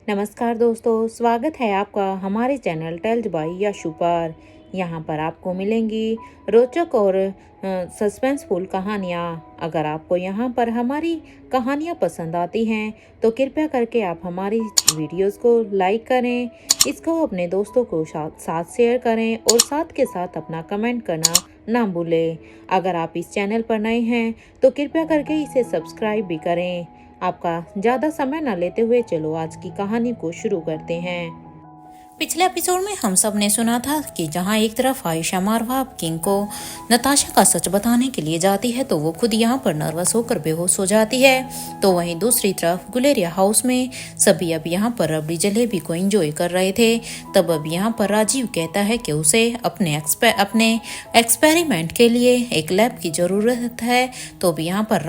नमस्कार दोस्तों, स्वागत है आपका हमारे चैनल टेल्स बाय यशु पर। यहाँ पर आपको मिलेंगी रोचक और सस्पेंसफुल कहानियाँ। अगर आपको यहाँ पर हमारी कहानियाँ पसंद आती हैं तो कृपया करके आप हमारी वीडियोस को लाइक करें, इसको अपने दोस्तों को साथ शेयर करें और साथ के साथ अपना कमेंट करना ना भूलें। अगर आप इस चैनल पर नए हैं तो कृपया करके इसे सब्सक्राइब भी करें। आपका ज़्यादा समय न लेते हुए चलो आज की कहानी को शुरू करते हैं। पिछले एपिसोड में हम सब ने सुना था कि जहां एक तरफ आयशा मारवा किंग को नताशा का सच बताने के लिए जाती है तो वो खुद यहां पर नर्वस होकर बेहोश हो जाती है, तो वहीं दूसरी तरफ गुलेरिया हाउस में सभी अब यहां पर रबड़ी जलेबी को एंजॉय कर रहे थे। तब अब यहां पर राजीव कहता है कि उसे अपने एक्सपेरिमेंट के लिए एक लैब की जरूरत है। तो अब यहाँ पर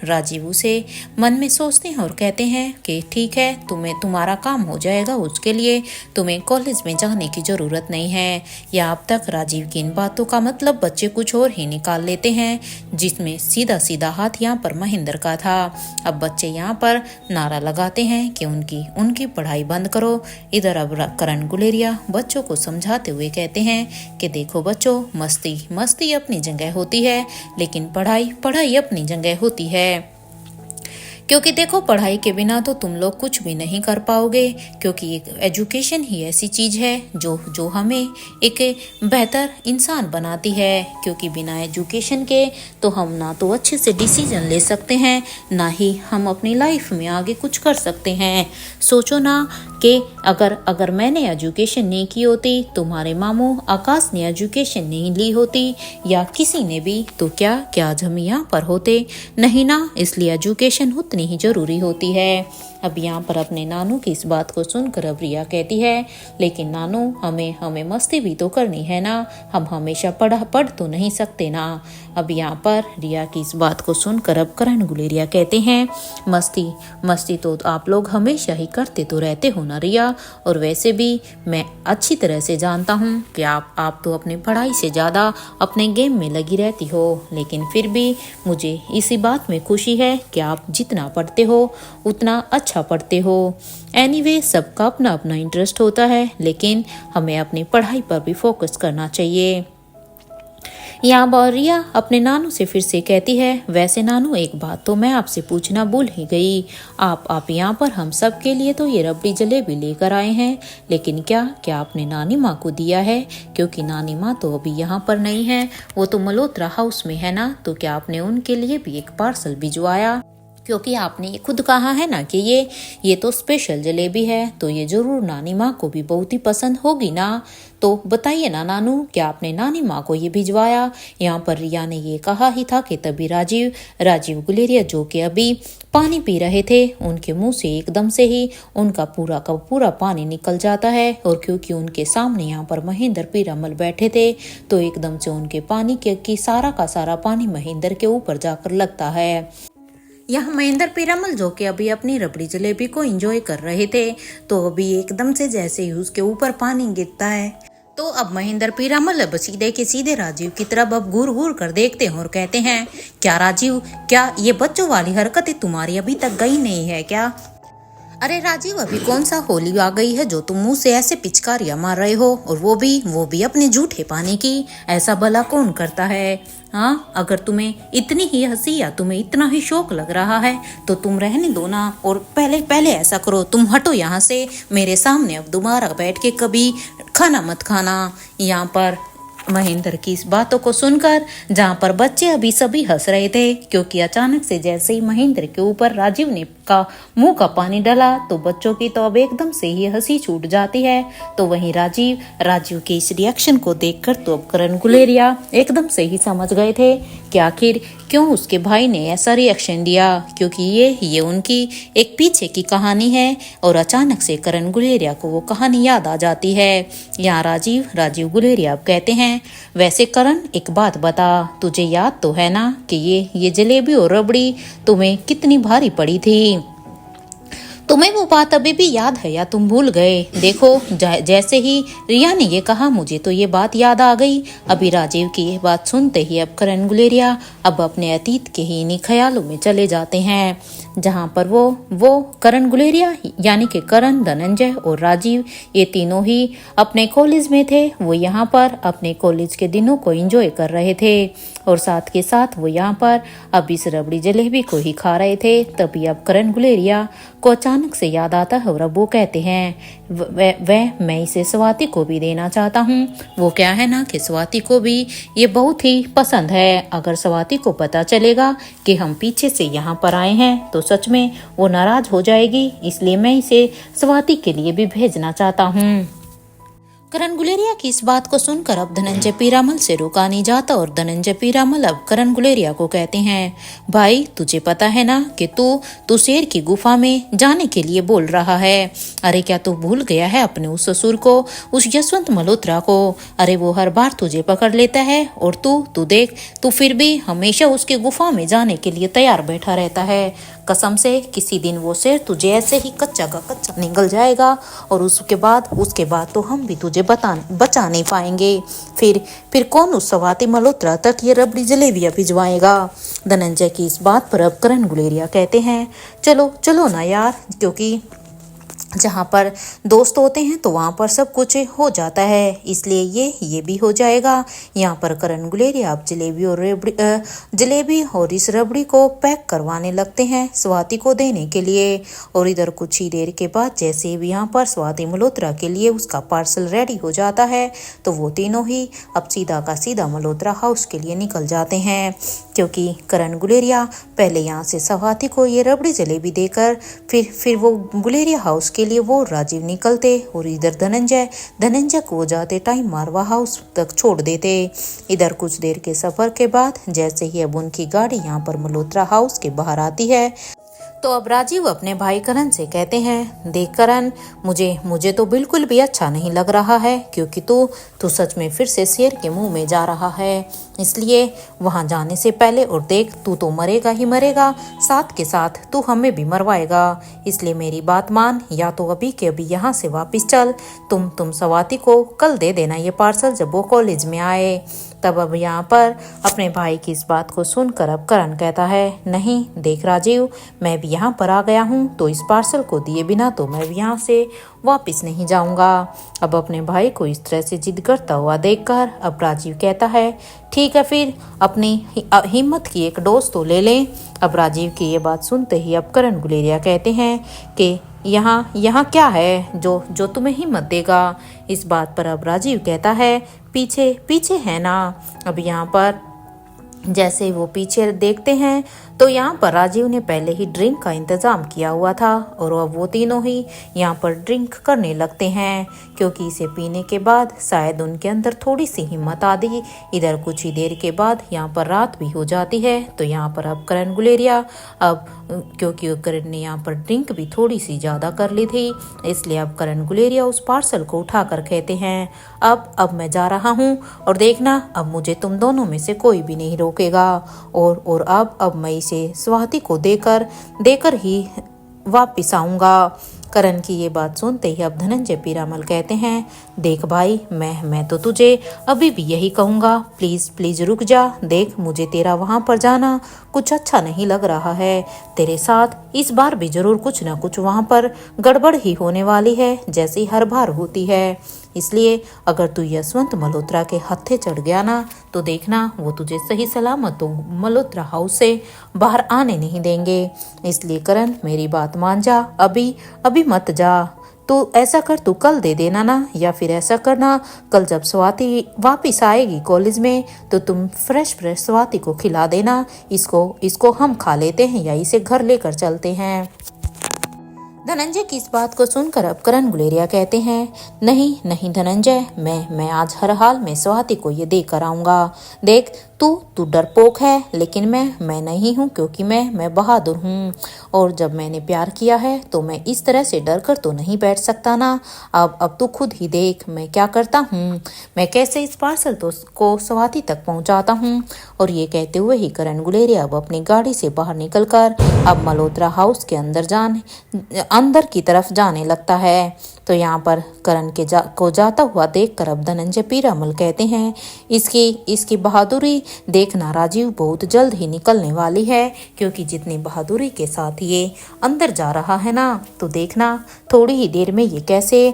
राजीव उसे मन में सोचते हैं और कहते हैं कि ठीक है, तुम्हारा काम हो जाएगा, उसके लिए तुम्हें कॉलेज में जाने की जरूरत नहीं है। या अब तक राजीव की इन बातों का मतलब बच्चे कुछ और ही निकाल लेते हैं, जिसमें सीधा सीधा हाथ यहाँ पर महेंद्र का था। अब बच्चे यहाँ पर नारा लगाते हैं कि उनकी पढ़ाई बंद करो। इधर अब करण गुलेरिया बच्चों को समझाते हुए कहते हैं कि देखो बच्चों, मस्ती अपनी जगह होती है, लेकिन पढ़ाई अपनी जगह होती है। क्योंकि देखो, पढ़ाई के बिना तो तुम लोग कुछ भी नहीं कर पाओगे, क्योंकि एक एजुकेशन ही ऐसी चीज है जो हमें एक बेहतर इंसान बनाती है। क्योंकि बिना एजुकेशन के तो हम ना तो अच्छे से डिसीजन ले सकते हैं, ना ही हम अपनी लाइफ में आगे कुछ कर सकते हैं। सोचो ना कि अगर मैंने एजुकेशन नहीं की होती, तुम्हारे मामू आकाश ने एजुकेशन नहीं ली होती, या किसी ने भी, तो क्या आज हम यहाँ पर होते? नहीं ना। इसलिए एजुकेशन उतनी ही जरूरी होती है। अब यहाँ पर अपने नानू की इस बात को सुनकर अब रिया कहती है, लेकिन नानू, हमें मस्ती भी तो करनी है ना, हम हमेशा पढ़ तो नहीं सकते ना। अब यहाँ पर रिया की इस बात को सुनकर अब करण गुलेरिया कहते हैं, मस्ती तो आप लोग हमेशा ही करते तो रहते हो ना रिया, और वैसे भी मैं अच्छी तरह से जानता हूँ कि आप तो अपनी पढ़ाई से ज़्यादा अपने गेम में लगी रहती हो, लेकिन फिर भी मुझे इसी बात में खुशी है कि आप जितना पढ़ते हो उतना अच्छा पढ़ते हो। एनीवे, सबका अपना अपना इंटरेस्ट होता है, लेकिन हमें अपनी पढ़ाई पर भी फोकस करना चाहिए। यहाँ रिया अपने नानू से फिर से कहती है, वैसे नानू, एक बात तो मैं आपसे पूछना भूल ही गई। आप यहाँ पर हम सब के लिए तो ये रबड़ी जलेबी लेकर आए हैं, लेकिन क्या आपने नानी माँ को दिया है? क्योंकि नानी माँ तो अभी यहाँ पर नहीं है, वो तो मल्होत्रा हाउस में है ना। तो क्या आपने उनके लिए भी एक पार्सल भिजवाया? क्योंकि आपने ये खुद कहा है ना कि ये तो स्पेशल जलेबी है, तो ये जरूर नानी माँ को भी बहुत ही पसंद होगी ना। तो बताइए ना नानू, क्या आपने नानी माँ को ये भिजवाया? यहाँ पर रिया ने ये कहा ही था कि तभी राजीव गुलेरिया, जो कि अभी पानी पी रहे थे, उनके मुंह से एकदम से ही उनका पूरा का पूरा पानी निकल जाता है। और क्योंकि उनके सामने यहाँ पर महेंद्र पीरामल बैठे थे, तो एकदम से उनके पानी की सारा का सारा पानी महेंद्र के ऊपर जाकर लगता है। यहाँ महेंद्र पीरामल, जो कि अभी अपनी रबड़ी जलेबी को एंजॉय कर रहे थे, तो अभी एकदम से जैसे ही उसके ऊपर पानी गिरता है, तो अब महेंद्र पीरामल अब सीधे के सीधे राजीव की तरफ अब घूर कर देखते हैं और कहते हैं, क्या राजीव, क्या ये बच्चों वाली हरकतें तुम्हारी अभी तक गई नहीं है क्या? अरे राजीव, अभी कौन सा होली आ गई है जो तुम मुंह से ऐसे पिचकारियां मार रहे हो, और वो भी अपने झूठे पानी की? ऐसा भला कौन करता है? हाँ, अगर तुम्हें इतनी ही हंसी या तुम्हें इतना ही शौक लग रहा है तो तुम रहने दो ना, और पहले ऐसा करो, तुम हटो यहाँ से मेरे सामने। अब दोबारा बैठ के कभी खाना मत खाना। यहाँ पर महेंद्र की इस बातों को सुनकर जहाँ पर बच्चे अभी सभी हंस रहे थे, क्योंकि अचानक से जैसे ही महेंद्र के ऊपर राजीव ने का मुंह का पानी डाला, तो बच्चों की तो अब एकदम से ही हंसी छूट जाती है। तो वहीं राजीव के इस रिएक्शन को देखकर तो अब करण गुलेरिया एकदम से ही समझ गए थे कि आखिर क्यों उसके भाई ने ऐसा रिएक्शन दिया, क्योंकि ये उनकी एक पीछे की कहानी है। और अचानक से करण गुलेरिया को वो कहानी याद आ जाती है। यहाँ राजीव गुलेरिया अब कहते हैं, वैसे करण, एक बात बता, तुझे याद तो है ना कि ये जलेबी और रबड़ी तुम्हें कितनी भारी पड़ी थी? तुम्हें वो बात अभी भी याद है या तुम भूल गए? देखो, जैसे ही रिया ने ये कहा, मुझे तो ये बात याद आ गई। अभी राजीव की ये बात सुनते ही अब करण गुलेरिया अब अपने अतीत के ही इन्हीं ख्यालों में चले जाते हैं। जहां पर वो करण गुलेरिया यानी कि करण, धनंजय और राजीव ये तीनों ही अपने कॉलेज में थे। वो यहाँ पर अपने कॉलेज के दिनों को एंजॉय कर रहे थे और साथ के साथ वो यहाँ पर अब इस रबड़ी जलेबी को ही खा रहे थे। तभी अब करण गुलेरिया को अचानक से याद आता है और अब वो कहते हैं मैं इसे स्वाति को भी देना चाहता हूँ। वो क्या है ना कि स्वाति को भी ये बहुत ही पसंद है। अगर स्वाति को पता चलेगा कि हम पीछे से यहाँ पर आए हैं तो सच में वो नाराज हो जाएगी, इसलिए मैं इसे स्वाति के लिए भी भेजना चाहता हूँ। करण गुलेरिया की इस बात को सुनकर अब धनंजय पीरामल से रुका नहीं जाता और धनंजय पीरामल अब करण गुलेरिया को कहते हैं, भाई तुझे पता है ना कि तू शेर की गुफा में जाने के लिए बोल रहा है। अरे क्या तू भूल गया है अपने उस ससुर को, उस यशवंत मल्होत्रा को? अरे वो हर बार तुझे पकड़ लेता है और तू देख, तू फिर भी हमेशा उसके गुफा में जाने के लिए तैयार बैठा रहता है। कसम से किसी दिन वो शेर तुझे ऐसे ही कच्चा का कच्चा निगल जाएगा और उसके बाद तो हम भी तुझे बचा नहीं पाएंगे। फिर कौन उस स्वाति मल्होत्रा तक ये रबड़ी जलेबियां भिजवाएगा? धनंजय की इस बात पर अब करण गुलेरिया कहते हैं, चलो ना यार, क्योंकि जहाँ पर दोस्त होते हैं तो वहाँ पर सब कुछ हो जाता है, इसलिए ये भी हो जाएगा। यहाँ पर करण गुलेरिया अब जलेबी और इस रबड़ी को पैक करवाने लगते हैं स्वाति को देने के लिए। और इधर कुछ ही देर के बाद जैसे भी यहाँ पर स्वाति मल्होत्रा के लिए उसका पार्सल रेडी हो जाता है तो वो तीनों ही अब सीधा का सीधा मल्होत्रा हाउस के लिए निकल जाते हैं, क्योंकि करण गुलेरिया पहले यहाँ से स्वाति को ये रबड़ी जलेबी देकर फिर वो गुलेरिया हाउस के लिए वो राजीव निकलते और इधर धनंजय को जाते टाइम मारवा हाउस तक छोड़ देते। इधर कुछ देर के सफर के बाद जैसे ही अब उनकी गाड़ी यहाँ पर मल्होत्रा हाउस के बाहर आती है तो अब राजीव अपने भाई करण से कहते हैं, देख करण, मुझे तो बिल्कुल भी अच्छा नहीं लग रहा है, क्योंकि तू सच में फिर से शेर के मुंह में जा रहा है। इसलिए वहां जाने से पहले और देख, तू तो मरेगा ही मरेगा, साथ के साथ तू हमें भी मरवाएगा। इसलिए मेरी बात मान, या तो अभी के अभी यहाँ से वापस चल। तुम स्वाति को कल दे देना ये पार्सल जब वो कॉलेज में आए। तब अब यहाँ पर अपने भाई की इस बात को सुनकर अब करण कहता है, नहीं देख राजीव, मैं भी यहाँ पर आ गया हूँ तो इस पार्सल को दिए बिना तो मैं भी यहाँ से वापस नहीं जाऊँगा। अब अपने भाई को इस तरह से जिद करता हुआ देखकर अब राजीव कहता है, ठीक है फिर अपनी हिम्मत की एक डोज तो ले लें। अब राजीव की ये बात सुनते ही अब करण गुलेरिया कहते हैं कि यहाँ क्या है जो तुम्हें हिम्मत देगा? इस बात पर अब राजीव कहता है, पीछे है ना। अब यहाँ पर जैसे वो पीछे देखते हैं तो यहाँ पर राजीव ने पहले ही ड्रिंक का इंतज़ाम किया हुआ था और अब वो तीनों ही यहाँ पर ड्रिंक करने लगते हैं, क्योंकि इसे पीने के बाद शायद उनके अंदर थोड़ी सी हिम्मत आ गई। इधर कुछ ही देर के बाद यहाँ पर रात भी हो जाती है तो यहाँ पर अब करण गुलेरिया अब क्योंकि करण ने यहाँ पर ड्रिंक भी थोड़ी सी ज़्यादा कर ली थी, इसलिए अब करण गुलेरिया उस पार्सल को उठा कर कहते हैं, अब मैं जा रहा हूँ और देखना अब मुझे तुम दोनों में से कोई भी नहीं रोकेगा। और अब मैं इसे स्वाति को देकर ही वापिस आऊँगा। करण की ये बात सुनते ही अब धनंजय पीरामल कहते हैं, देख भाई, मैं तो तुझे अभी भी यही कहूँगा, प्लीज़ रुक जा। देख, मुझे तेरा वहाँ पर जाना कुछ अच्छा नहीं लग रहा है। तेरे साथ इस बार भी जरूर कुछ ना कुछ वहाँ पर गड़बड़ ही होने वाली है, जैसी हर बार होती है। इसलिए अगर तू यशवंत मल्होत्रा के हत्थे चढ़ गया ना तो देखना वो तुझे सही सलामत तो मल्होत्रा हाउस से बाहर आने नहीं देंगे। इसलिए करण, मेरी बात मान जा, अभी मत जा। तू ऐसा कर, तू कल दे देना ना, या फिर ऐसा करना कल जब स्वाति वापस आएगी कॉलेज में तो तुम फ्रेश स्वाति को खिला देना। इसको हम खा लेते हैं या इसे घर लेकर चलते हैं। धनंजय की इस बात को सुनकर अब करण गुलेरिया कहते हैं, नहीं धनंजय, मैं आज हर हाल में स्वाति को ये देकर आऊँगा। देख, तू डरपोक है, लेकिन मैं नहीं हूँ, क्योंकि मैं बहादुर हूँ। और जब मैंने प्यार किया है तो मैं इस तरह से डर कर तो नहीं बैठ सकता ना। अब तू खुद ही देख मैं क्या करता हूँ, मैं कैसे इस पार्सल को स्वाति तक पहुँचाता हूँ। और ये कहते हुए ही करण गुलेरिया अब अपनी गाड़ी से बाहर निकलकर अब मल्होत्रा हाउस के अंदर की तरफ जाने लगता है। तो यहाँ पर करण को जाता हुआ देखकर अब धनंजय पीरामल कहते हैं, इसकी बहादुरी देखना राजीव बहुत जल्द ही निकलने वाली है, क्योंकि जितनी बहादुरी के साथ ये अंदर जा रहा है ना, तो देखना थोड़ी ही देर में ये कैसे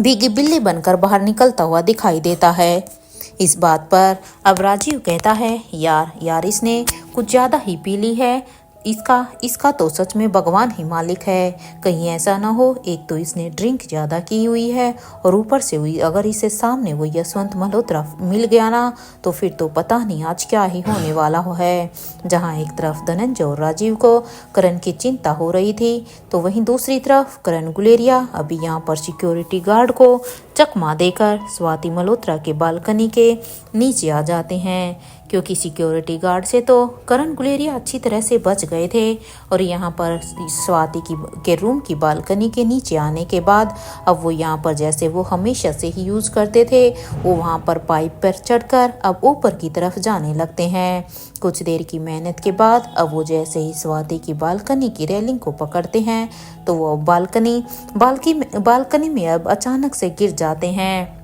भीगी बिल्ली बनकर बाहर निकलता हुआ दिखाई देता है। इस बात पर अब राजीव कहता है, यार यार इसने कुछ ज़्यादा ही पी ली है, इसका तो सच में भगवान ही मालिक है। कहीं ऐसा ना हो, एक तो इसने ड्रिंक ज़्यादा की हुई है और ऊपर से हुई अगर इसे सामने वो यशवंत मल्होत्रा मिल गया ना, तो फिर तो पता नहीं आज क्या ही होने वाला है। जहाँ एक तरफ धनंजय और राजीव को करण की चिंता हो रही थी, तो वहीं दूसरी तरफ करण गुलेरिया अभी यहाँ पर सिक्योरिटी गार्ड को चकमा देकर स्वाति मल्होत्रा के बालकनी के नीचे आ जाते हैं, क्योंकि सिक्योरिटी गार्ड से तो करण गुलेरिया अच्छी तरह से बच गए थे। और यहाँ पर स्वाति के रूम की बालकनी के नीचे आने के बाद अब वो यहाँ पर जैसे वो हमेशा से ही यूज़ करते थे, वो वहाँ पर पाइप पर चढ़कर अब ऊपर की तरफ जाने लगते हैं। कुछ देर की मेहनत के बाद अब वो जैसे ही स्वाति की बालकनी की रेलिंग को पकड़ते हैं, तो वो बालकनी में अब अचानक से गिर जाते हैं।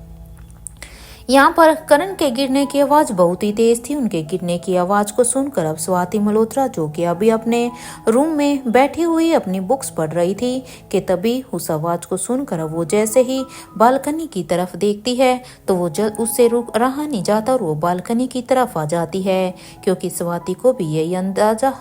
यहाँ पर करण के गिरने की आवाज़ बहुत ही तेज थी। उनके गिरने की आवाज़ को सुनकर अब स्वाति मल्होत्रा, जो कि अभी अपने रूम में बैठी हुई अपनी बुक्स पढ़ रही थी, कि तभी उस आवाज़ को सुनकर अब वो जैसे ही बालकनी की तरफ देखती है, तो वो उससे रुक रहा नहीं जाता और वो बालकनी की तरफ आ जाती है, क्योंकि स्वाति को भी यही अंदाजा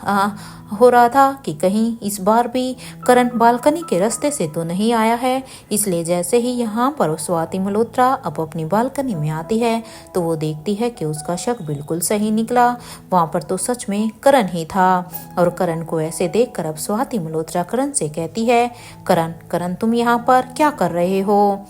हो रहा था कि कहीं इस बार भी करण बालकनी के रास्ते से तो नहीं आया है। इसलिए जैसे ही यहाँ पर स्वाति मल्होत्रा अब अपनी बालकनी में आती है, तो वो देखती है कि उसका शक बिल्कुल सही निकला। वहाँ पर तो सच में करण ही था। और करण को ऐसे देखकर अब स्वाति मल्होत्रा करण से कहती है, करण तुम यहाँ पर क्या कर रहे हो?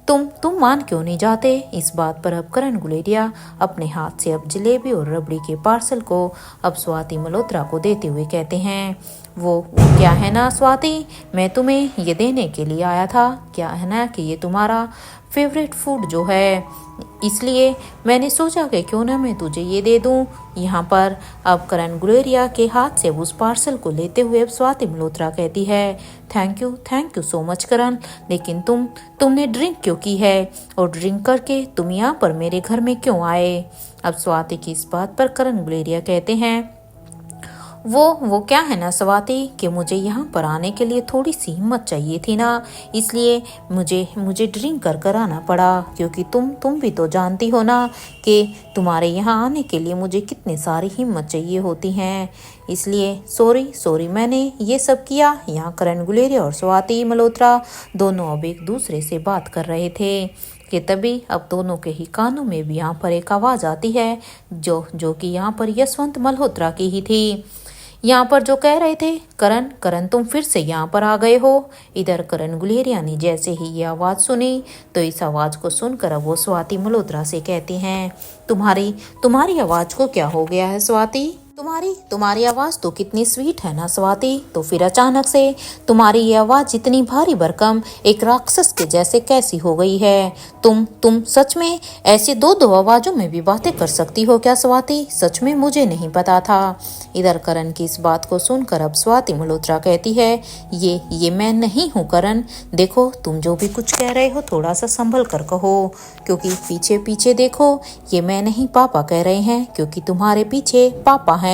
तुम मान क्यों नहीं जाते? इस बात पर अब करण गुलेरिया अपने हाथ से अब जलेबी और रबड़ी के पार्सल को अब स्वाति मल्होत्रा को देते हुए कहते हैं, वो क्या है ना स्वाति, मैं तुम्हें ये देने के लिए आया था। क्या है ना कि ये तुम्हारा फेवरेट फूड जो है, इसलिए मैंने सोचा कि क्यों ना मैं तुझे ये दे दूं। यहाँ पर अब करण गुलेरिया के हाथ से उस पार्सल को लेते हुए अब स्वाति मल्होत्रा कहती है, थैंक यू सो मच करण, लेकिन तुमने ड्रिंक क्यों की है, और ड्रिंक करके तुम यहाँ पर मेरे घर में क्यों आए? अब स्वाति की इस बात पर करण गुलेरिया कहते हैं, वो क्या है ना स्वाति, कि मुझे यहाँ पर आने के लिए थोड़ी सी हिम्मत चाहिए थी ना, इसलिए मुझे ड्रिंक कर आना पड़ा, क्योंकि तुम भी तो जानती हो ना कि तुम्हारे यहाँ आने के लिए मुझे कितनी सारी हिम्मत चाहिए होती हैं। इसलिए सॉरी मैंने ये सब किया। यहाँ करण गुलेरिया और स्वाति मल्होत्रा दोनों अब एक दूसरे से बात कर रहे थे कि तभी अब दोनों के ही कानों में भी यहाँ पर एक आवाज़ आती है, जो कि यहाँ पर यशवंत मल्होत्रा की ही थी। यहाँ पर जो कह रहे थे, करण तुम फिर से यहाँ पर आ गए हो। इधर करण गुलेरिया ने जैसे ही ये आवाज़ सुनी, तो इस आवाज़ को सुनकर अब वो स्वाति मल्होत्रा से कहती हैं, तुम्हारी आवाज़ को क्या हो गया है स्वाति? तुम्हारी आवाज़ तो कितनी स्वीट है ना स्वाति, तो फिर अचानक से तुम्हारी ये आवाज़ इतनी भारी भरकम एक राक्षस के जैसे कैसी हो गई है? तुम सच में ऐसी दो आवाज़ों में भी बातें कर सकती हो क्या स्वाति? सच में मुझे नहीं पता था। इधर करण की इस बात को सुनकर अब स्वाति मल्होत्रा कहती है, ये मैं नहीं हूँ करण, देखो तुम जो भी कुछ कह रहे हो थोड़ा सा संभल कर कहो, क्योंकि पीछे देखो, ये मैं नहीं पापा कह रहे हैं, क्योंकि तुम्हारे पीछे पापा हैं।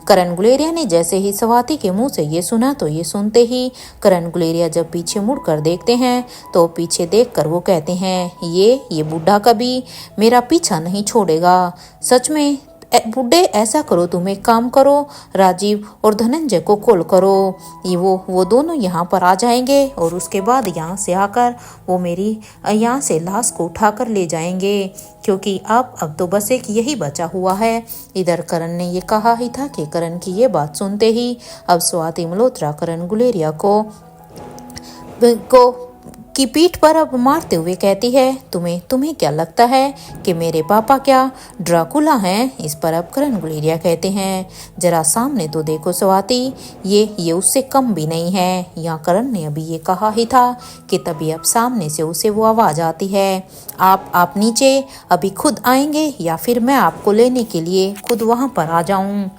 करण गुलेरिया ने जैसे ही स्वाति के मुंह से ये सुना, तो ये सुनते ही करण गुलेरिया जब पीछे मुड़कर देखते हैं, तो पीछे देखकर वो कहते हैं, ये बूढ़ा कभी मेरा पीछा नहीं छोड़ेगा। सच में बुड्ढे, ऐसा करो, तुम एक काम करो, राजीव और धनंजय को कॉल करो, ये वो दोनों यहाँ पर आ जाएंगे, और उसके बाद यहाँ से आकर वो मेरी यहाँ से लाश को उठाकर ले जाएंगे, क्योंकि अब तो बस एक यही बचा हुआ है। इधर करण ने ये कहा ही था कि करण की ये बात सुनते ही अब स्वाति मल्होत्रा करण गुलेरिया को की पीठ पर अब मारते हुए कहती है, तुम्हें क्या लगता है कि मेरे पापा क्या ड्राकुला हैं? इस पर अब करण गुलेरिया कहते हैं, जरा सामने तो देखो स्वाति, ये उससे कम भी नहीं है। यहाँ करण ने अभी ये कहा ही था कि तभी अब सामने से उसे वो आवाज़ आती है, आप नीचे अभी खुद आएंगे या फिर मैं आपको लेने के लिए खुद वहाँ पर आ जाऊँ?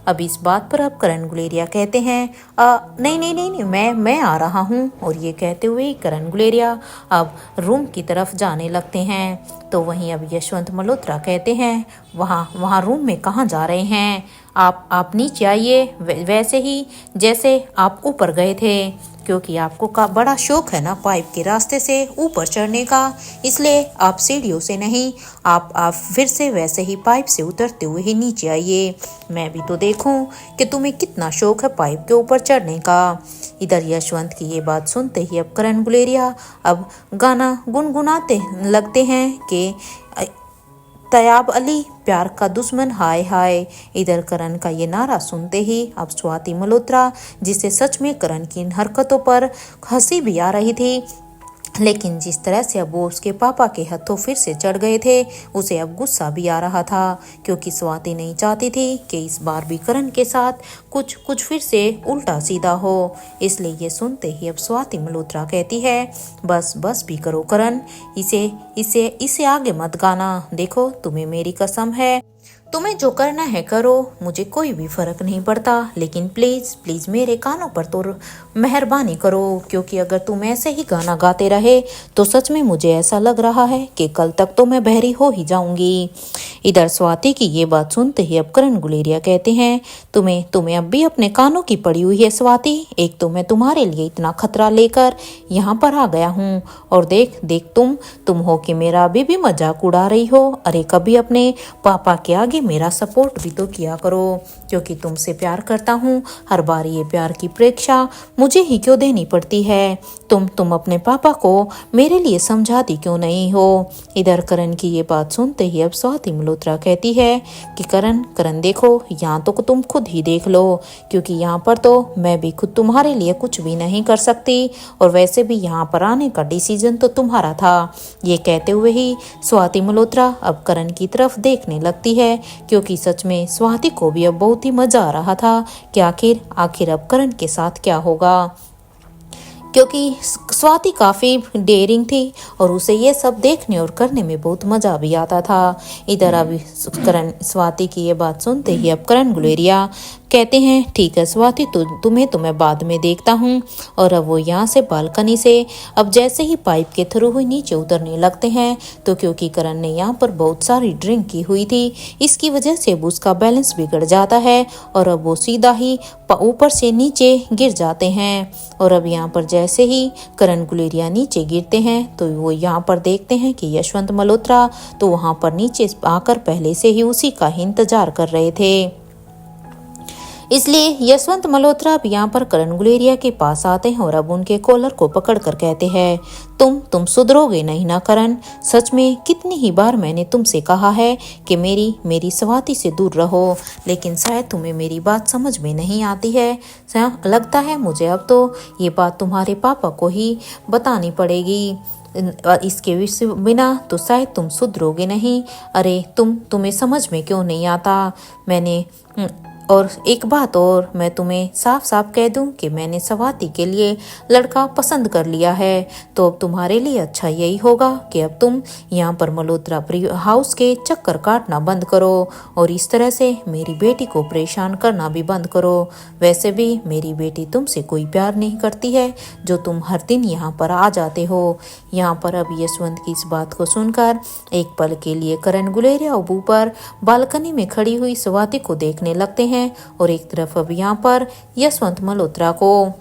अब इस बात पर अब करण गुलेरिया कहते हैं नहीं नहीं नहीं नहीं, मैं आ रहा हूँ। और ये कहते हुए करण गुलेरिया अब रूम की तरफ जाने लगते हैं। तो वहीं अब यशवंत मल्होत्रा कहते हैं वहाँ रूम में कहाँ जा रहे हैं आप नीचे आइए, वैसे ही जैसे आप ऊपर गए थे, क्योंकि आपको का बड़ा शौक है ना पाइप के रास्ते से ऊपर चढ़ने का, इसलिए आप सीढ़ियों से नहीं, आप फिर से वैसे ही पाइप से उतरते हुए ही नीचे आइए। मैं भी तो देखूं कि तुम्हें कितना शौक है पाइप के ऊपर चढ़ने का। इधर यशवंत की ये बात सुनते ही अब करण गुलेरिया अब गाना गुनगुनाते लगते हैं कि तैयाब अली प्यार का दुश्मन हाय हाय। इधर करण का ये नारा सुनते ही अब स्वाति मल्होत्रा, जिसे सच में करण की इन हरकतों पर हंसी भी आ रही थी, लेकिन जिस तरह से अब वो उसके पापा के हाथों फिर से चढ़ गए थे, उसे अब गुस्सा भी आ रहा था, क्योंकि स्वाति नहीं चाहती थी कि इस बार भी करण के साथ कुछ फिर से उल्टा सीधा हो। इसलिए ये सुनते ही अब स्वाति मल्होत्रा कहती है बस भी करो करण, इसे आगे मत गाना। देखो तुम्हें मेरी कसम है, तुम्हें जो करना है करो, मुझे कोई भी फर्क नहीं पड़ता, लेकिन प्लीज मेरे कानों पर तो मेहरबानी करो, क्योंकि अगर तुम ऐसे ही गाना गाते रहे तो सच में मुझे ऐसा लग रहा है कि कल तक तो मैं बहरी हो ही जाऊंगी। इधर स्वाति की ये बात सुनते ही अब करण गुलेरिया कहते हैं तुम्हें अब भी अपने कानों की पड़ी हुई है स्वाति। एक तो मैं तुम्हारे लिए इतना खतरा लेकर यहाँ पर आ गया हूँ, और देख तुम हो कि मेरा अभी भी मजाक उड़ा रही हो। अरे कभी अपने पापा के आगे मेरा सपोर्ट भी तो किया करो, क्योंकि तुमसे प्यार करता हूँ। हर बार ये प्यार की परीक्षा मुझे ही क्यों देनी पड़ती है? तुम अपने पापा को मेरे लिए समझाती क्यों नहीं हो? इधर करण की ये बात सुनते ही अब स्वाति मल्होत्रा कहती है कि करण देखो, यहाँ तो तुम खुद ही देख लो, क्योंकि यहाँ पर तो मैं भी खुद तुम्हारे लिए कुछ भी नहीं कर सकती, और वैसे भी यहाँ पर आने का डिसीजन तो तुम्हारा था। ये कहते हुए ही स्वाति मल्होत्रा अब करण की तरफ देखने लगती है, क्योंकि सच में स्वाति को भी अब बहुत ही मजा आ रहा था कि आखिर अब करण के साथ क्या होगा, क्योंकि स्वाति काफ़ी डेयरिंग थी और उसे ये सब देखने और करने में बहुत मज़ा भी आता था। इधर अब स्वाति की ये बात सुनते ही अब करण गुलेरिया कहते हैं ठीक है स्वाति, तुम्हें तो मैं बाद में देखता हूँ। और अब वो यहाँ से बालकनी से अब जैसे ही पाइप के थ्रू हुई नीचे उतरने लगते हैं, तो क्योंकि करण ने यहाँ पर बहुत सारी ड्रिंक की हुई थी, इसकी वजह से अब उसका बैलेंस बिगड़ जाता है और अब वो सीधा ही ऊपर से नीचे गिर जाते हैं। और अब यहाँ पर जैसे ही करण गुलेरिया नीचे गिरते हैं, तो वो यहाँ पर देखते हैं कि यशवंत मल्होत्रा तो वहाँ पर नीचे आकर पहले से ही उसी का ही इंतजार कर रहे थे। इसलिए यशवंत मल्होत्रा अब यहाँ पर करण गुलेरिया के पास आते हैं और अब उनके कॉलर को पकड़कर कहते हैं तुम सुधरोगे नहीं ना करण? सच में कितनी ही बार मैंने तुमसे कहा है कि मेरी स्वाति से दूर रहो, लेकिन शायद तुम्हें मेरी बात समझ में नहीं आती है। लगता है मुझे अब तो ये बात तुम्हारे पापा को ही बतानी पड़ेगी, इसके बिना तो शायद तुम सुधरोगे नहीं। अरे तुम्हें समझ में क्यों नहीं आता? और एक बात और, मैं तुम्हें साफ साफ कह दूं कि मैंने स्वाति के लिए लड़का पसंद कर लिया है, तो अब तुम्हारे लिए अच्छा यही होगा कि अब तुम यहाँ पर मल्होत्रा हाउस के चक्कर काटना बंद करो और इस तरह से मेरी बेटी को परेशान करना भी बंद करो। वैसे भी मेरी बेटी तुमसे कोई प्यार नहीं करती है जो तुम हर दिन यहाँ पर आ जाते हो। यहाँ पर अब यशवंत की इस बात को सुनकर एक पल के लिए करण गुलेरिया ऊपर बालकनी में खड़ी हुई स्वाति को देखने लगते हैं, और एक तरफ अब यहाँ पर यशवंत मल्होत्रा को।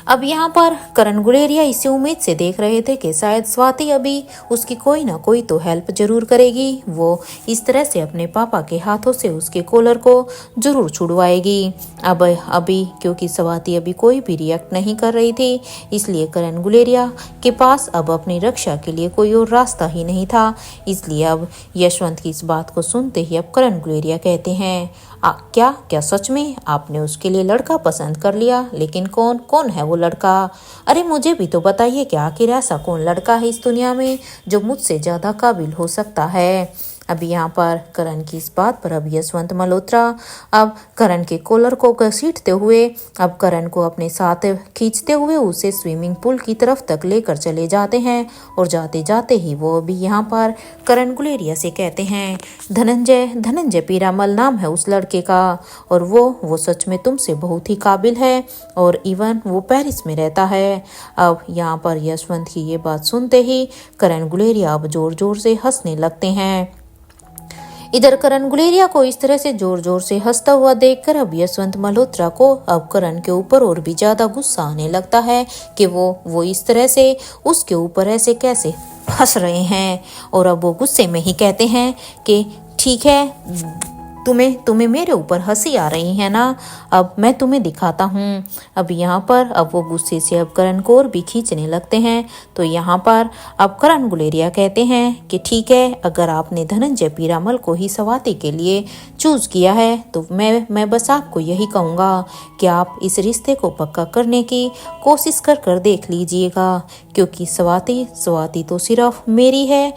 अब यहाँ पर करण गुलेरिया इसी उम्मीद से देख रहे थे कि शायद स्वाति अभी उसकी कोई ना कोई तो हेल्प जरूर करेगी, वो इस तरह से अपने पापा के हाथों से उसके कॉलर को जरूर छुड़वाएगी। अब अभी क्योंकि स्वाति अभी कोई भी रिएक्ट नहीं कर रही थी, इसलिए करण गुलेरिया के पास अब अपनी रक्षा के लिए कोई और रास्ता ही नहीं था। इसलिए अब यशवंत की इस बात को सुनते ही अब करण गुलेरिया कहते हैं क्या सच में आपने उसके लिए लड़का पसंद कर लिया? लेकिन कौन है वो लड़का? अरे मुझे भी तो बताइए कि आखिर ऐसा कौन लड़का है इस दुनिया में जो मुझसे ज्यादा काबिल हो सकता है? अब यहाँ पर करण की इस बात पर अब यशवंत मल्होत्रा अब करण के कॉलर को घसीटते हुए अब करण को अपने साथ खींचते हुए उसे स्विमिंग पूल की तरफ तक लेकर चले जाते हैं। और जाते जाते ही वो भी यहाँ पर करण गुलेरिया से कहते हैं, धनंजय धनंजय पीरामल नाम है उस लड़के का, और वो सच में तुमसे बहुत ही काबिल है, और इवन वो पेरिस में रहता है। अब यहाँ पर यशवंत की ये बात सुनते ही करण गुलेरिया अब जोर जोर से हंसने लगते हैं। इधर करण गुलेरिया को इस तरह से जोर जोर से हंसता हुआ देखकर अब यशवंत मल्होत्रा को अब करण के ऊपर और भी ज्यादा गुस्सा आने लगता है कि वो इस तरह से उसके ऊपर ऐसे कैसे हंस रहे हैं। और अब वो गुस्से में ही कहते हैं कि ठीक है, तुम्हें मेरे ऊपर हंसी आ रही है ना, अब मैं तुम्हें दिखाता हूँ। अब यहाँ पर अब वो गुस्से से अब करण को और भी खींचने लगते हैं। तो यहाँ पर अब करण गुलेरिया कहते हैं कि ठीक है, अगर आपने धनंजय पीरामल को ही स्वाति के लिए चूज किया है तो मैं बस आपको यही कहूँगा कि आप इस रिश्ते को पक्का करने की कोशिश कर देख लीजिएगा, क्योंकि स्वाति तो सिर्फ मेरी है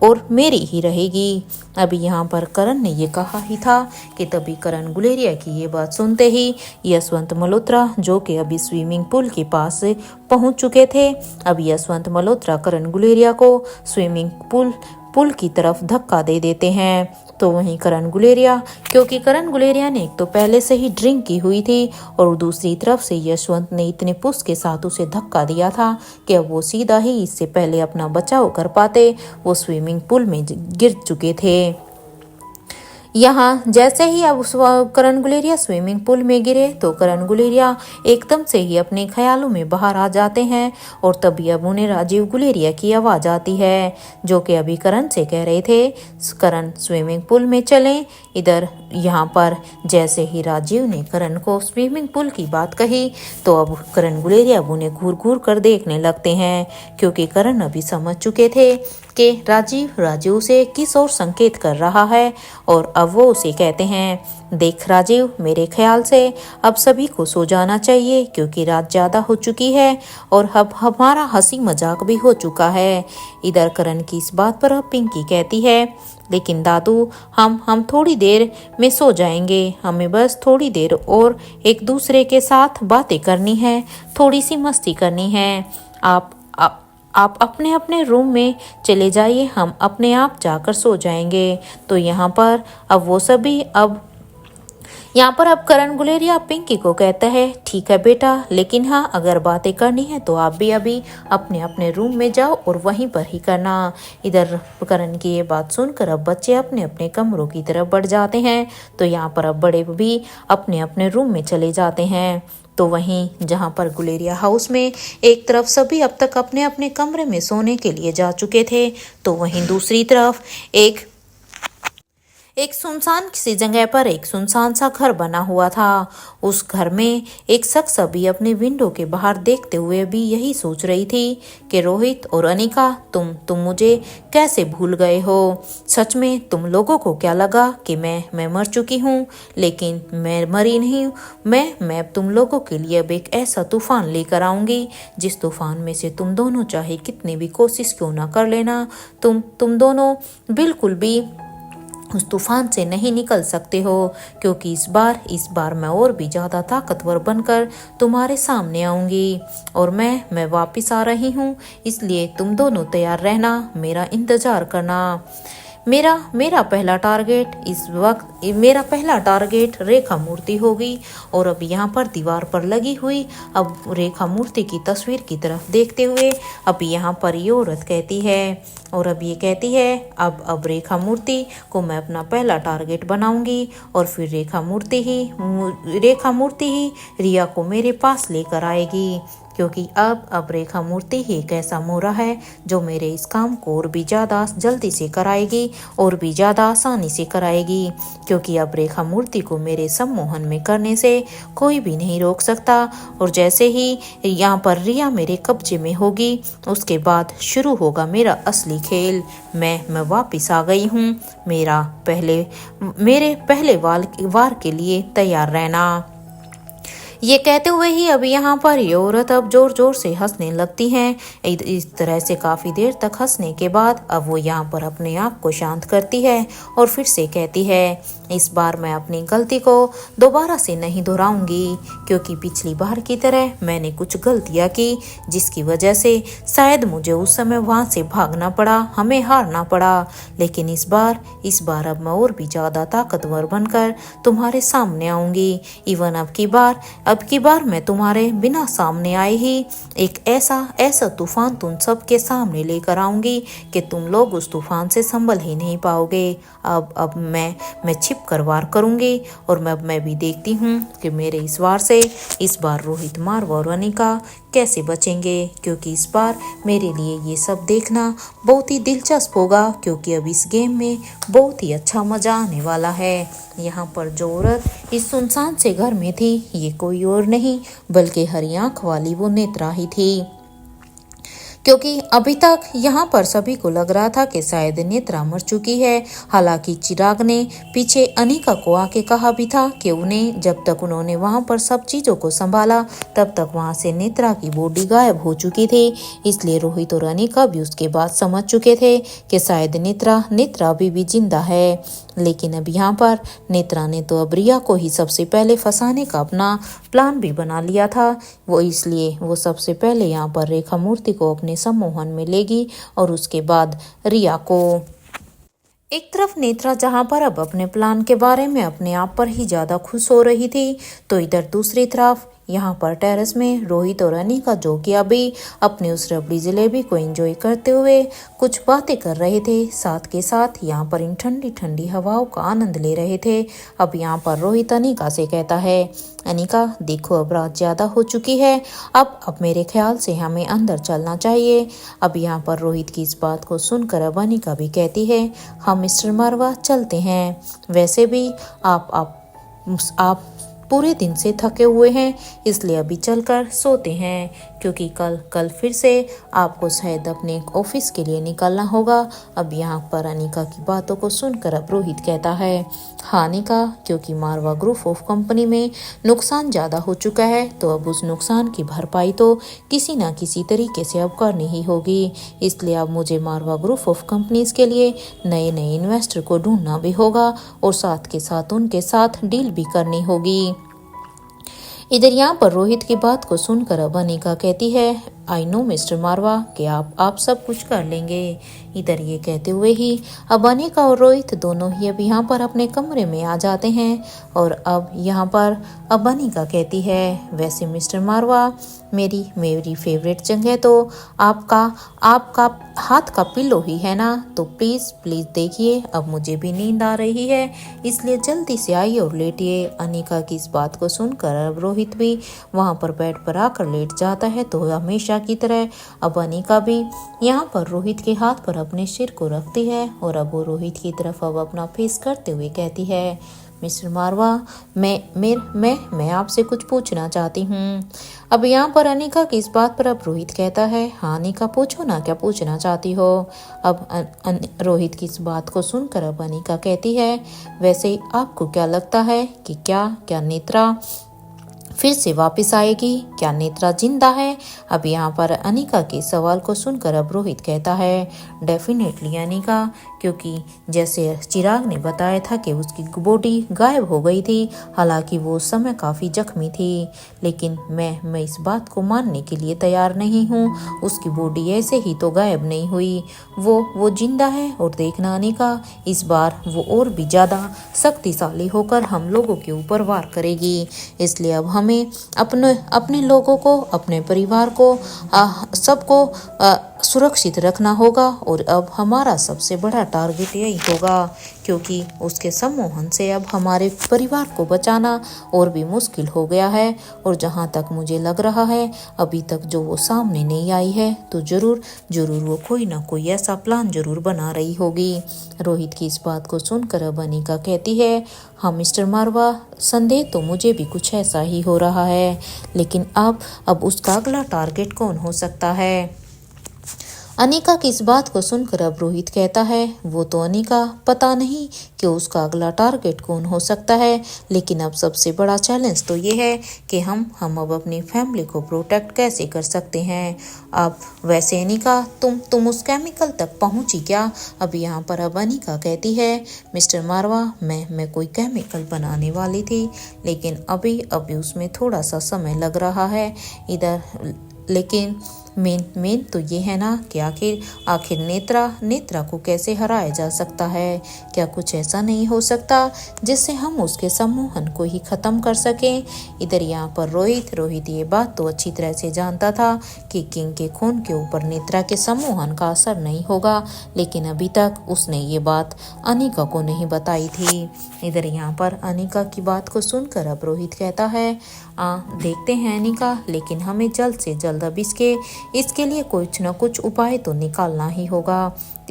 और मेरी ही रहेगी। अभी यहाँ पर करण ने ये कहा ही था कि तभी करण गुलेरिया की ये बात सुनते ही यशवंत मल्होत्रा, जो कि अभी स्विमिंग पूल के पास पहुंच चुके थे, अब यशवंत मल्होत्रा करण गुलेरिया को स्विमिंग पूल की तरफ धक्का दे देते हैं। तो वहीं करण गुलेरिया, क्योंकि करण गुलेरिया ने एक तो पहले से ही ड्रिंक की हुई थी और दूसरी तरफ से यशवंत ने इतने पुश के साथ उसे धक्का दिया था कि अब वो सीधा ही इससे पहले अपना बचाव कर पाते वो स्विमिंग पूल में गिर चुके थे। यहाँ जैसे ही अब करण गुलेरिया स्विमिंग पूल में गिरे तो करण गुलेरिया एकदम से ही अपने ख्यालों में बाहर आ जाते हैं। और तभी अब उन्हें राजीव गुलेरिया की आवाज़ आती है, जो कि अभी करण से कह रहे थे करण स्विमिंग पूल में चलें। इधर यहाँ पर जैसे ही राजीव ने करण को स्विमिंग पूल की बात कही तो अब करण गुलेरिया अब उन्हें घूर घूर कर देखने लगते हैं, क्योंकि करण अभी समझ चुके थे कि राजीव उसे किस ओर संकेत कर रहा है। और अब वो उसे कहते हैं, देख राजीव, मेरे ख्याल से अब सभी को सो जाना चाहिए, क्योंकि रात ज़्यादा हो चुकी है और अब हमारा हंसी मजाक भी हो चुका है। इधर करण की इस बात पर अब पिंकी कहती है, लेकिन दादू, हम थोड़ी देर में सो जाएंगे, हमें बस थोड़ी देर और एक दूसरे के साथ बातें करनी है, थोड़ी सी मस्ती करनी है। आप अपने अपने रूम में चले जाइए, हम अपने आप जाकर सो जाएंगे। तो यहाँ पर अब करण गुलेरिया पिंकी को कहता है, ठीक है बेटा, लेकिन हाँ, अगर बातें करनी है तो आप भी अभी अपने अपने रूम में जाओ और वहीं पर ही करना। इधर करण की ये बात सुनकर अब बच्चे अपने अपने कमरों की तरफ बढ़ जाते हैं। तो यहाँ पर अब बड़े भी अपने अपने रूम में चले जाते हैं। तो वहीं जहाँ पर गुलेरिया हाउस में एक तरफ सभी अब तक अपने अपने कमरे में सोने के लिए जा चुके थे, तो वहीं दूसरी तरफ एक सुनसान सी जगह पर एक सुनसान सा घर बना हुआ था। उस घर में एक शख्स अभी अपने विंडो के बाहर देखते हुए भी यही सोच रही थी कि रोहित और अनिका, तुम मुझे कैसे भूल गए हो? सच में तुम लोगों को क्या लगा कि मैं मर चुकी हूँ? लेकिन मैं मरी नहीं हूँ। मैं तुम लोगों के लिए अब एक ऐसा तूफान लेकर आऊंगी जिस तूफान में से तुम दोनों चाहे कितनी भी कोशिश क्यों ना कर लेना, तुम दोनों बिल्कुल भी उस तूफान से नहीं निकल सकते हो, क्योंकि इस बार मैं और भी ज़्यादा ताकतवर बनकर तुम्हारे सामने आऊँगी और मैं वापस आ रही हूँ। इसलिए तुम दोनों तैयार रहना, मेरा इंतज़ार करना। मेरा पहला टारगेट रेखा मूर्ति होगी। और अब यहाँ पर दीवार पर लगी हुई अब रेखा मूर्ति की तस्वीर की तरफ देखते हुए अब यहाँ पर ये औरत कहती है, और अब ये कहती है, अब रेखा मूर्ति को मैं अपना पहला टारगेट बनाऊंगी और फिर रेखा मूर्ति ही रिया को मेरे पास लेकर आएगी, क्योंकि अब रेखा मूर्ति ही एक ऐसा मोहरा है जो मेरे इस काम को और भी ज़्यादा जल्दी से कराएगी और भी ज़्यादा आसानी से कराएगी, क्योंकि अब रेखा मूर्ति को मेरे सम्मोहन में करने से कोई भी नहीं रोक सकता। और जैसे ही यहाँ पर रिया मेरे कब्जे में होगी उसके बाद शुरू होगा मेरा असली खेल। मैं वापस आ गई हूँ, मेरे पहले वार के लिए तैयार रहना। ये कहते हुए ही अब यहाँ पर ये औरत अब जोर जोर से हंसने लगती है। इस तरह से काफी देर तक हंसने के बाद अब वो यहाँ पर अपने आप को शांत करती है और फिर से कहती है, इस बार मैं अपनी गलती को दोबारा से नहीं दोहराऊंगी, क्योंकि पिछली बार की तरह मैंने कुछ गलतियां की जिसकी वजह से शायद मुझे उस समय वहां से भागना पड़ा, हमें हारना पड़ा। लेकिन इस बार अब मैं और भी ज्यादा ताकतवर बनकर तुम्हारे सामने आऊंगी। इवन अब की बार मैं तुम्हारे बिना सामने आए ही एक ऐसा तूफान तुम सबके सामने लेकर आऊंगी कि तुम लोग उस तूफान से संभल ही नहीं पाओगे। अब मैं छिप कर वार करूंगी और मैं भी देखती हूँ कि मेरे इस बार रोहित, मारवा और अनिका कैसे बचेंगे, क्योंकि इस बार मेरे लिए ये सब देखना बहुत ही दिलचस्प होगा, क्योंकि अब इस गेम में बहुत ही अच्छा मजा आने वाला है। यहाँ पर जो औरत इस सुनसान से घर में थी ये कोई और नहीं बल्कि हरी आंख वाली वो नेत्रा ही थी, क्योंकि अभी तक यहाँ पर सभी को लग रहा था कि शायद नेत्रा मर चुकी है। हालांकि चिराग ने पीछे अनिका को आके कहा भी था कि उन्हें जब तक उन्होंने वहां पर सब चीजों को संभाला तब तक वहां से नेत्रा की बॉडी गायब हो चुकी थी। इसलिए रोहित और अनिका भी उसके बाद समझ चुके थे कि शायद नेत्रा अभी भी जिंदा है। लेकिन अब यहाँ पर नेत्रा ने तो अब रिया को ही सबसे पहले फंसाने का अपना प्लान भी बना लिया था। इसलिए वो सबसे पहले यहाँ पर रेखा मूर्ति को अपने सम्मोहन में लेगी और उसके बाद रिया को। एक तरफ नेत्रा जहां पर अब अपने प्लान के बारे में अपने आप पर ही ज्यादा खुश हो रही थी, तो इधर दूसरी तरफ यहाँ पर टेरेस में रोहित और अनिका, जो कि अभी अपनी उस रबड़ी जलेबी को एंजॉय करते हुए कुछ बातें कर रहे थे, साथ के साथ यहाँ पर इन ठंडी ठंडी हवाओं का आनंद ले रहे थे। अब यहाँ पर रोहित अनिका से कहता है, अनिका देखो अब रात ज्यादा हो चुकी है, अब मेरे ख्याल से हमें अंदर चलना चाहिए। अब यहाँ पर रोहित की इस बात को सुनकर अब अनिका भी कहती है, हम मिस्टर मारवा चलते हैं, वैसे भी आप पूरे दिन से थके हुए हैं, इसलिए अभी चलकर सोते हैं, क्योंकि कल फिर से आपको शायद अपने ऑफिस के लिए निकलना होगा। अब यहाँ पर अनिका की बातों को सुनकर अब रोहित कहता है, हाँ अनिका, क्योंकि मारवा ग्रुप ऑफ कंपनी में नुकसान ज़्यादा हो चुका है, तो अब उस नुकसान की भरपाई तो किसी ना किसी तरीके से अब करनी ही होगी। इसलिए अब मुझे मारवा ग्रुप ऑफ कंपनीज के लिए नए इन्वेस्टर को ढूंढना भी होगा और साथ के साथ उनके साथ डील भी करनी होगी। इधर यहाँ पर रोहित की बात को सुनकर अब अनिका कहती है, आई नो मिस्टर मारवा कि आप सब कुछ कर लेंगे। इधर ये कहते हुए ही अब अनिका और रोहित दोनों ही अब यहाँ पर अपने कमरे में आ जाते हैं। और अब यहाँ पर अब अनिका कहती है, वैसे मिस्टर मारवा मेरी फेवरेट जगह तो आपका हाथ का पिल्लो ही है ना, तो प्लीज़ देखिए अब मुझे भी नींद आ रही है, इसलिए जल्दी से आइए और लेटिए। अनिका की इस बात को सुनकर अब रोहित भी वहाँ पर बेड पर आकर लेट जाता है। तो हमेशा की तरह अब अनिका भी यहाँ पर रोहित के हाथ पर अपने सिर को रखती है और अब वो रोहित की तरफ अब अपना फेस करते हुए कहती है, मिस्टर मारवा मैं आपसे कुछ पूछना चाहती हूँ। अब यहाँ पर अनिका की इस बात पर अब रोहित कहता है, हाँ अनिका पूछो ना, क्या पूछना चाहती हो। अब रोहित की इस बात को सुनकर अब अनिका कहती है, वैसे आपको क्या लगता है कि क्या नेत्रा फिर से वापस आएगी, क्या नेत्रा जिंदा है। अब यहाँ पर अनिका के सवाल को सुनकर अब रोहित कहता है, डेफिनेटली अनिका, क्योंकि जैसे चिराग ने बताया था कि उसकी बॉडी गायब हो गई थी, हालांकि वो उस समय काफ़ी जख्मी थी, लेकिन मैं इस बात को मानने के लिए तैयार नहीं हूँ। उसकी बॉडी ऐसे ही तो गायब नहीं हुई, वो जिंदा है। और देखना अनिका, इस बार वो और भी ज़्यादा शक्तिशाली होकर हम लोगों के ऊपर वार करेगी। इसलिए अब हमें अपने लोगों को, अपने परिवार को, सबको सुरक्षित रखना होगा। और अब हमारा सबसे बड़ा टारगेट यही होगा, क्योंकि उसके सम्मोहन से अब हमारे परिवार को बचाना और भी मुश्किल हो गया है। और जहाँ तक मुझे लग रहा है अभी तक जो वो सामने नहीं आई है, तो जरूर वो कोई ना कोई ऐसा प्लान जरूर बना रही होगी। रोहित की इस बात को सुनकर अब अनिका कहती है, हाँ मिस्टर मारवा, संदेह तो मुझे भी कुछ ऐसा ही हो रहा है, लेकिन अब उसका अगला टारगेट कौन हो सकता है। अनिका की इस बात को सुनकर अब रोहित कहता है, वो तो अनिका, पता नहीं कि उसका अगला टारगेट कौन हो सकता है, लेकिन अब सबसे बड़ा चैलेंज तो ये है कि हम अब अपनी फैमिली को प्रोटेक्ट कैसे कर सकते हैं। अब वैसे अनिका, तुम उस केमिकल तक पहुंची क्या? अब यहाँ पर अब अनिका कहती है, मिस्टर मारवा, मैं कोई केमिकल बनाने वाली थी, लेकिन अभी उसमें थोड़ा सा समय लग रहा है इधर, लेकिन मेन तो ये है ना कि आखिर नेत्रा को कैसे हराया जा सकता है। क्या कुछ ऐसा नहीं हो सकता जिससे हम उसके सम्मोहन को ही खत्म कर सकें? इधर यहाँ पर रोहित ये बात तो अच्छी तरह से जानता था कि किंग के खून के ऊपर नेत्रा के सम्मोहन का असर नहीं होगा, लेकिन अभी तक उसने ये बात अनिका को नहीं बताई थी। इधर यहाँ पर अनिका की बात को सुनकर अब रोहित कहता है, देखते हैं अनिका, लेकिन हमें जल्द से जल्द अब इसके लिए कुछ न कुछ उपाय तो निकालना ही होगा,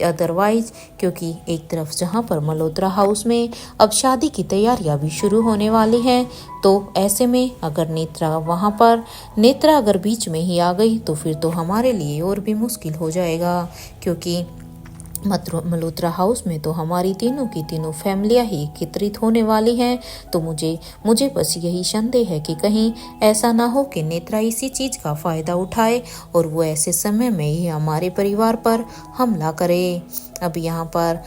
अदरवाइज, क्योंकि एक तरफ जहां पर मल्होत्रा हाउस में अब शादी की तैयारियां भी शुरू होने वाली हैं, तो ऐसे में अगर नेत्रा अगर बीच में ही आ गई तो फिर तो हमारे लिए और भी मुश्किल हो जाएगा, क्योंकि मल्होत्रा हाउस में तो हमारी तीनों की तीनों फैमिलियां ही एकत्रित होने वाली हैं। तो मुझे बस यही संदेह है कि कहीं ऐसा ना हो कि नेत्रा इसी चीज का फायदा उठाए और वो ऐसे समय में ही हमारे परिवार पर हमला करे। अब यहाँ पर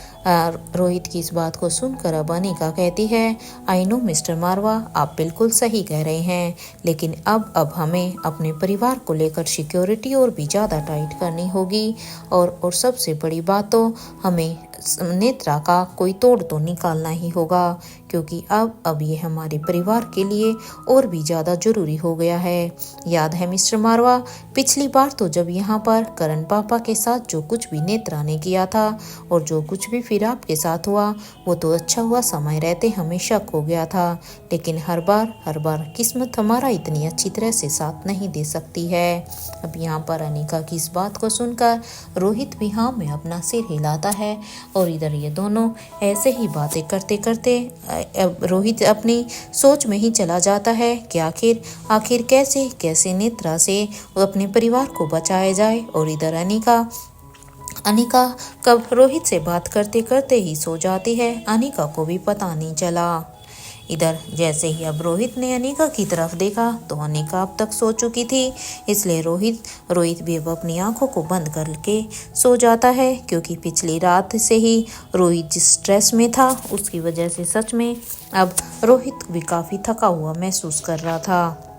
रोहित की इस बात को सुनकर अब अनिका कहती है, आई नो मिस्टर मारवा, आप बिल्कुल सही कह रहे हैं, लेकिन अब हमें अपने परिवार को लेकर सिक्योरिटी और भी ज़्यादा टाइट करनी होगी, और सबसे बड़ी बात तो हमें नेत्रा का कोई तोड़ तो निकालना ही होगा, क्योंकि अब ये हमारे परिवार के लिए और भी ज़्यादा ज़रूरी हो गया है। याद है मिस्टर मारवा, पिछली बार तो जब यहाँ पर करण पापा के साथ जो कुछ भी नेत्रा ने किया था और जो कुछ भी फिर आपके साथ हुआ, वो तो अच्छा हुआ समय रहते हमें शक हो गया था, लेकिन हर बार किस्मत हमारा इतनी अच्छी तरह से साथ नहीं दे सकती है। अब यहाँ पर अनिका की इस बात को सुनकर रोहित भी हाँ में अपना सिर हिलाता है, और इधर ये दोनों ऐसे ही बातें करते करते रोहित अपनी सोच में ही चला जाता है कि आखिर कैसे नेत्रा से अपने परिवार को बचाया जाए। और इधर अनिका कब रोहित से बात करते करते ही सो जाती है, अनिका को भी पता नहीं चला। इधर जैसे ही अब रोहित ने अनिका की तरफ देखा तो अनिका अब तक सो चुकी थी, इसलिए रोहित भी अब अपनी आंखों को बंद करके सो जाता है, क्योंकि पिछली रात से ही रोहित जिस स्ट्रेस में था उसकी वजह से सच में अब रोहित भी काफ़ी थका हुआ महसूस कर रहा था।